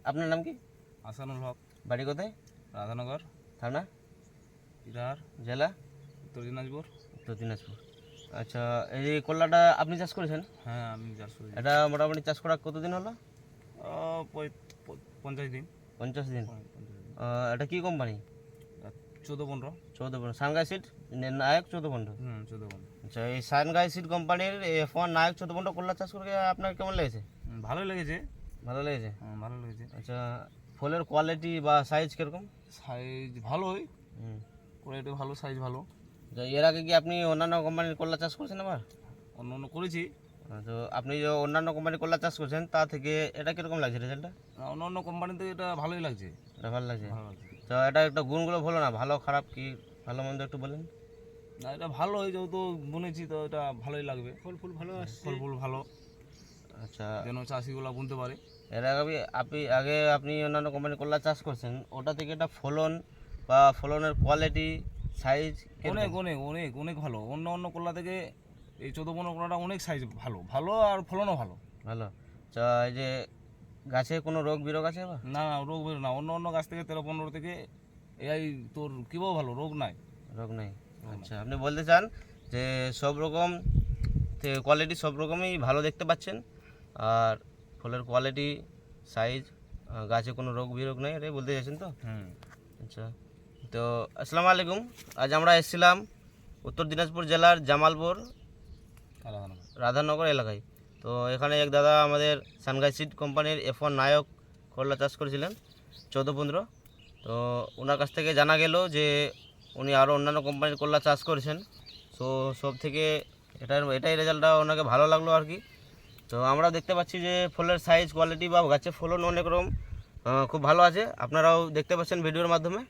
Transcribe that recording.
আপনার নাম কি? আসানুল হক, বাড়ি কোথায়? রাধানগর, থানা? ইটাহার, জেলা? উত্তর দিনাজপুর। উত্তর দিনাজপুর। আচ্ছা, এই যে করলাটা আপনি চাষ করেছেন? হ্যাঁ, আমি চাষ করি। এটা মোটামুটি চাষ করা কতদিন হলো? 50 দিন। 50 দিন। 50 দিন। এটা কি কোম্পানি? 14-15। 14 সানগাই সিড নায়ক 14 14-15। আচ্ছা, এই সানগাই সিড কোম্পানির F1 নায়ক 14 করলা চাষ করে আপনার কেমন লেগেছে? ভালোই লেগেছে। ভালো লেগেছে। ভালো লেগেছে। আচ্ছা, ফলের কোয়ালিটি বা সাইজ কীরকম? সাইজ ভালোই, কোয়ালিটি ভালো, সাইজ ভালো। এর আগে কি আপনি অন্যান্য কোম্পানির করলা চাষ করেছেন আবার? অন্য করেছি। তো আপনি যে অন্যান্য কোম্পানির করলা চাষ করছেন তা থেকে এটা কীরকম লাগছে রেজাল্টটা? অন্য কোম্পানিতে এটা ভালোই লাগছে। এটা ভালো লাগছে। ভালো লাগছে। তো এটা একটা গুণগুলো বলো না, ভালো খারাপ কি ভালো মন্দ একটু বলেন। না, এটা ভালোই, যেহেতু বুনেছি তো এটা ভালোই লাগবে। ফল ভালো আসছে। ফল ভালো। আচ্ছা, যেন চাষিগুলো বুনতে পারে। এর আগে আপনি অন্যান্য কোম্পানির করলা চাষ করছেন, ওটা থেকে এটা ফলন বা ফলনের কোয়ালিটি সাইজ অনেক অনেক অনেক অনেক ভালো। অন্য করলা থেকে এই 14-15 করলাটা অনেক সাইজ ভালো, ভালো আর ফলনও ভালো। ভালো। আচ্ছা, এই যে গাছে কোনো রোগ বিরোগ আছে বা? না, রোগ বের না। অন্য গাছ থেকে 13-15 থেকে এই তোর কিভাবে ভালো, রোগ নাই। রোগ নেই। আচ্ছা, আপনি বলতে চান যে সব রকম কোয়ালিটি সব রকমই ভালো দেখতে পাচ্ছেন, আর ফলের কোয়ালিটি সাইজ গাছে কোনো রোগ বিরোগ নেই, এটাই বলতে চাইছেন তো? আচ্ছা, তো আসসালামু আলাইকুম। আজ আমরা এসেছিলাম উত্তর দিনাজপুর জেলার জামালপুর রাধানগর এলাকায়। তো এখানে এক দাদা আমাদের সানগাই সিড কোম্পানির F1 নায়ক করলা চাষ করেছিলেন 14-15। তো ওনার কাছ থেকে জানা গেল যে উনি আরও অন্যান্য কোম্পানির করলা চাষ করেছেন। তো সব থেকে এটাই রেজাল্টটা ওনাকে ভালো লাগলো আর কি। তো আমরা দেখতে পাচ্ছি যে ফলের সাইজ কোয়ালিটি বা গাছের ফলন অনেক রকম খুব ভালো আছে, আপনারাও দেখতে পাচ্ছেন ভিডিওর মাধ্যমে।